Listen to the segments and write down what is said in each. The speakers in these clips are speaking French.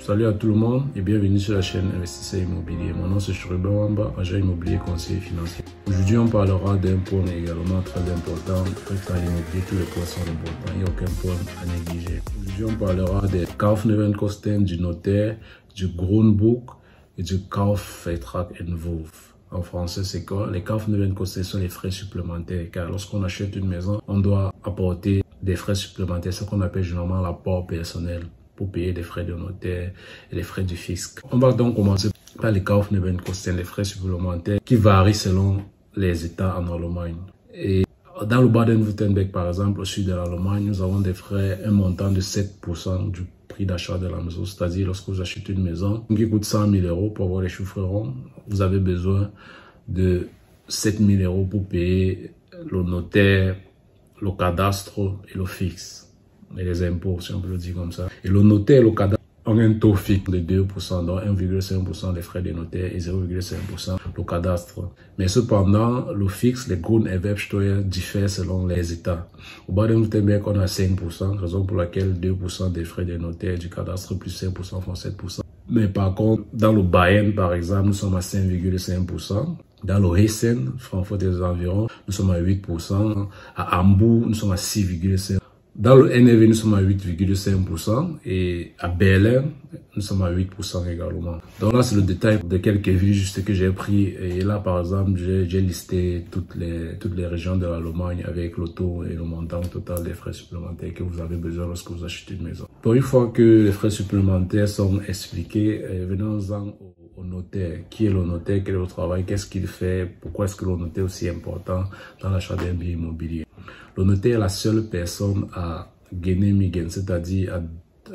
Salut à tout le monde et bienvenue sur la chaîne Investisseur Immobilier. Mon nom c'est Chouruba Wamba, agent immobilier conseiller financier. Aujourd'hui on parlera d'un point également très important. Dans l'immobilier, tous les points sont importants, il n'y a aucun point à négliger. Aujourd'hui on parlera des Kaufnebenkosten, du notaire, du Grundbuch et du Kaufvertrag-Entwurf. En français, c'est quoi? Les Kaufnebenkosten sont les frais supplémentaires, car lorsqu'on achète une maison, on doit apporter des frais supplémentaires, ce qu'on appelle généralement l'apport personnel, pour payer les frais de notaire et les frais du fisc. On va donc commencer par les Kaufnebenkosten, les frais supplémentaires qui varient selon les États en Allemagne. Et dans le Baden-Württemberg, par exemple, au sud de l'Allemagne, nous avons des frais, un montant de 7% du prix d'achat de la maison. C'est-à-dire, lorsque vous achetez une maison qui coûte 100 000 € pour avoir les chiffres ronds, vous avez besoin de 7 000 € pour payer le notaire, le cadastre et le fixe. Et les impôts, si on peut le dire comme ça. Et le notaire et le cadastre ont un taux fixe de 2%, donc 1,5% des frais des notaires et 0,5% le cadastre. Mais cependant, le fixe, les Grunderwerbsteuer, diffèrent selon les États. Au Baden-Württemberg, on a 5%, raison pour laquelle 2% des frais des notaires et du cadastre plus 5% font 7%. Mais par contre, dans le Bayern, par exemple, nous sommes à 5,5%. Dans le Hessen, Francfort et les environs, nous sommes à 8%. À Hambourg, nous sommes à 6,5%. Dans le NRW, nous sommes à 8,5% et à Berlin, nous sommes à 8% également. Donc là, c'est le détail de quelques villes juste que j'ai pris. Et là, par exemple, j'ai listé toutes les régions de l'Allemagne avec le taux et le montant total des frais supplémentaires que vous avez besoin lorsque vous achetez une maison. Bon, une fois que les frais supplémentaires sont expliqués, venons-en au notaire. Qui est le notaire? Quel est le travail? Qu'est-ce qu'il fait? Pourquoi est-ce que le notaire est aussi important dans l'achat d'un bien immobilier? Le notaire est la seule personne à genehmigen, c'est-à-dire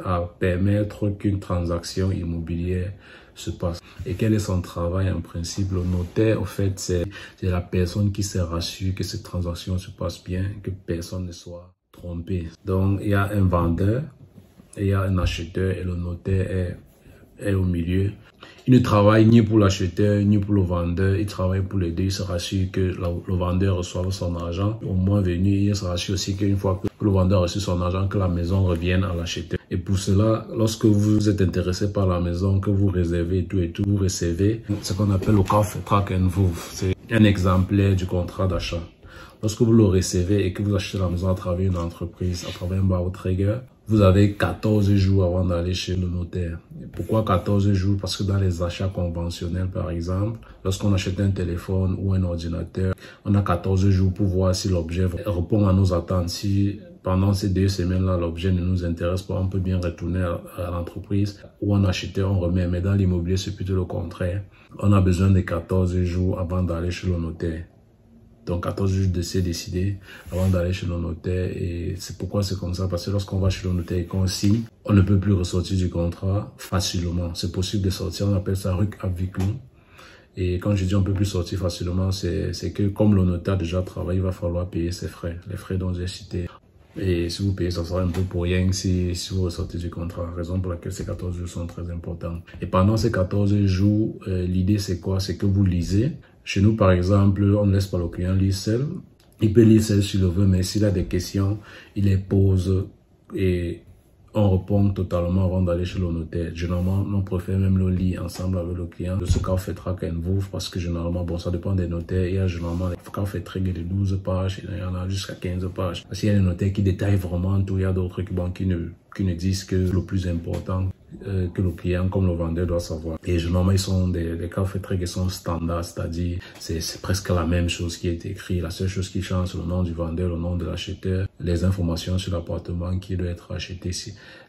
à permettre qu'une transaction immobilière se passe. Et quel est son travail en principe? Le notaire, en fait, c'est la personne qui se rassure que cette transaction se passe bien, que personne ne soit trompé. Donc, il y a un vendeur, il y a un acheteur et le notaire est au milieu. Il ne travaille ni pour l'acheteur ni pour le vendeur, il travaille pour les deux. Il se rassure que le vendeur reçoive son argent. Au mois venu, il se rassure aussi qu'une fois que le vendeur a reçu son argent, que la maison revienne à l'acheteur. Et pour cela, lorsque vous êtes intéressé par la maison, que vous réservez tout, vous recevez ce qu'on appelle le Kaufvertrag-Entwurf. C'est un exemplaire du contrat d'achat. Lorsque vous le recevez et que vous achetez la maison à travers une entreprise, à travers un Bauträger, vous avez 14 jours avant d'aller chez le notaire. Pourquoi 14 jours? Parce que dans les achats conventionnels, par exemple, lorsqu'on achète un téléphone ou un ordinateur, on a 14 jours pour voir si l'objet répond à nos attentes. Si pendant ces 2 semaines-là, l'objet ne nous intéresse pas, on peut bien retourner à l'entreprise ou en acheter, on remet. Mais dans l'immobilier, c'est plutôt le contraire. On a besoin de 14 jours avant d'aller chez le notaire. Donc 14 jours de se décider avant d'aller chez le notaire. Et c'est pourquoi c'est comme ça, parce que lorsqu'on va chez le notaire et qu'on signe, on ne peut plus ressortir du contrat facilement. C'est possible de sortir, on appelle ça Rückabwicklung. Et quand je dis on peut plus sortir facilement, c'est que comme le notaire a déjà travaillé, il va falloir payer ses frais, les frais dont j'ai cité. Et si vous payez, ça sera un peu pour rien si vous ressortez du contrat. Raison pour laquelle ces 14 jours sont très importants. Et pendant ces 14 jours, l'idée c'est quoi? C'est que vous lisez. Chez nous, par exemple, on ne laisse pas le client lire seul. Il peut lire seul s'il le veut, mais s'il a des questions, il les pose et on répond totalement avant d'aller chez le notaire. Généralement, on préfère même le lire ensemble avec le client de ce Kaufvertrag-Entwurf parce que généralement, bon, ça dépend des notaires. Il y a généralement des Kaufverträge de 12 pages, il y en a jusqu'à 15 pages. Parce qu'il y a des notaires qui détaillent vraiment tout, il y a d'autres qui ne disent que le plus important que le client comme le vendeur doit savoir. Et généralement, ils sont des Kaufverträge qui sont standards, c'est-à-dire c'est presque la même chose qui est écrit. La seule chose qui change, c'est le nom du vendeur, le nom de l'acheteur, les informations sur l'appartement qui doit être acheté,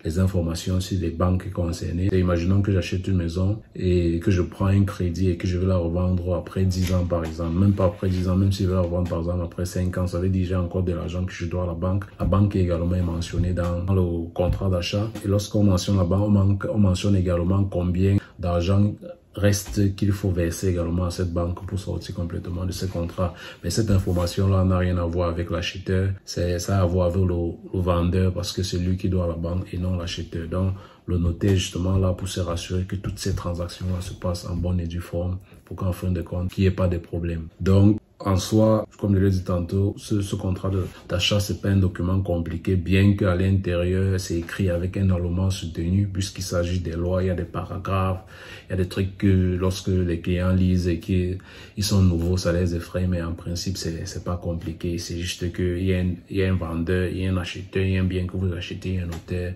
les informations sur les banques concernées. Et imaginons que j'achète une maison et que je prends un crédit et que je vais la revendre après 10 ans par exemple. Même pas après 10 ans, même si je vais la revendre par exemple après 5 ans, ça veut dire que j'ai encore de l'argent que je dois à la banque. La banque est également mentionnée dans le contrat d'achat. Et lorsqu'on mentionne la banque, on mentionne également combien d'argent reste qu'il faut verser également à cette banque pour sortir complètement de ce contrat. Mais cette information-là n'a rien à voir avec l'acheteur. Ça a à voir avec le vendeur parce que c'est lui qui doit à la banque et non l'acheteur. Donc, le notaire justement là pour se rassurer que toutes ces transactions-là se passent en bonne et due forme pour qu'en fin de compte, il n'y ait pas de problème. Donc, En soi, comme je l'ai dit tantôt, ce contrat d'achat, c'est pas un document compliqué, bien qu'à l'intérieur, c'est écrit avec un allemand soutenu, puisqu'il s'agit des lois, il y a des paragraphes, il y a des trucs que lorsque les clients lisent et qu'ils sont nouveaux, ça les effraie, mais en principe, c'est pas compliqué. C'est juste qu'il y a un vendeur, il y a un acheteur, il y a un bien que vous achetez, il y a un notaire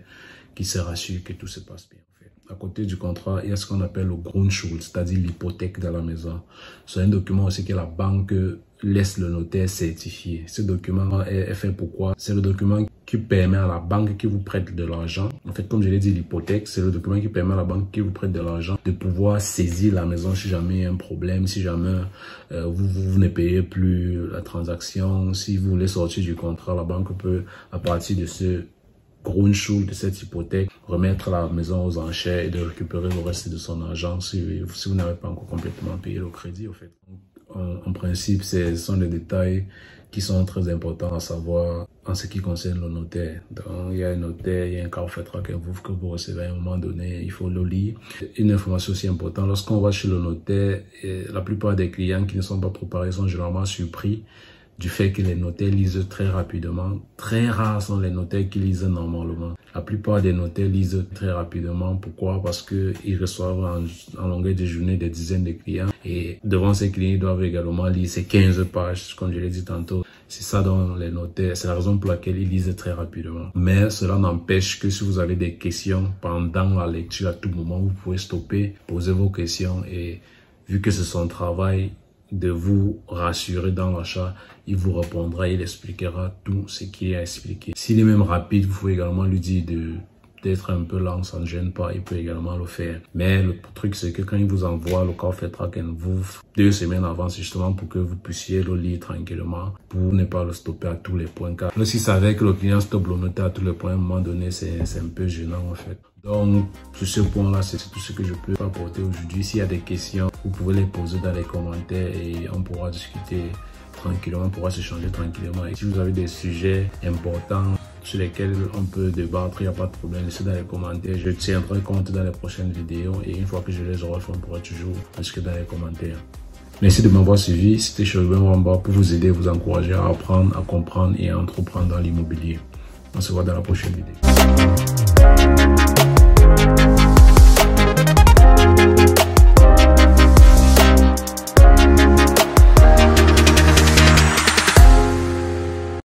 qui se rassure que tout se passe bien. À côté du contrat, il y a ce qu'on appelle le Grundschuld, c'est-à-dire l'hypothèque de la maison. C'est un document aussi que la banque laisse le notaire certifier. Ce document est fait pourquoi? C'est le document qui permet à la banque qui vous prête de l'argent. En fait, comme je l'ai dit, l'hypothèque, c'est le document qui permet à la banque qui vous prête de l'argent de pouvoir saisir la maison si jamais il y a un problème, si jamais vous ne payez plus la transaction, si vous voulez sortir du contrat, la banque peut, à partir de ce Grundschuld, de cette hypothèque, remettre la maison aux enchères et de récupérer le reste de son argent si vous n'avez pas encore complètement payé le crédit, au fait. En principe, ce sont des détails qui sont très importants à savoir en ce qui concerne le notaire. Donc, il y a un notaire, il y a un Kaufvertrag que vous recevez à un moment donné, il faut le lire. Une information aussi importante, lorsqu'on va chez le notaire, la plupart des clients qui ne sont pas préparés sont généralement surpris du fait que les notaires lisent très rapidement. Très rares sont les notaires qui lisent normalement. La plupart des notaires lisent très rapidement. Pourquoi? Parce que ils reçoivent en longueur de journée des dizaines de clients. Et devant ces clients, ils doivent également lire ces 15 pages, comme je l'ai dit tantôt. C'est ça dont les notaires, c'est la raison pour laquelle ils lisent très rapidement. Mais cela n'empêche que si vous avez des questions pendant la lecture, à tout moment, vous pouvez stopper, poser vos questions et vu que c'est son travail de vous rassurer dans l'achat, il vous répondra, il expliquera tout ce qui est à expliquer. S'il est même rapide, vous pouvez également lui dire d'être un peu lent, ça ne gêne pas, il peut également le faire. Mais le truc, c'est que quand il vous envoie le Kaufvertrag, vous 2 semaines avant, c'est justement pour que vous puissiez le lire tranquillement, pour ne pas le stopper à tous les points. Car s'il savait que le client stoppe le notaire à tous les points, à un moment donné, c'est un peu gênant en fait. Donc, sur ce point-là, c'est tout ce que je peux apporter aujourd'hui. S'il y a des questions, vous pouvez les poser dans les commentaires et on pourra discuter tranquillement, on pourra s'échanger tranquillement. Et si vous avez des sujets importants sur lesquels on peut débattre, il n'y a pas de problème, laissez dans les commentaires. Je tiendrai compte dans les prochaines vidéos et une fois que je les aurai fait, on pourra toujours discuter dans les commentaires. Merci de m'avoir suivi. C'était Cherubin Wamba pour vous aider, vous encourager à apprendre, à comprendre et à entreprendre dans l'immobilier. On se voit dans la prochaine vidéo.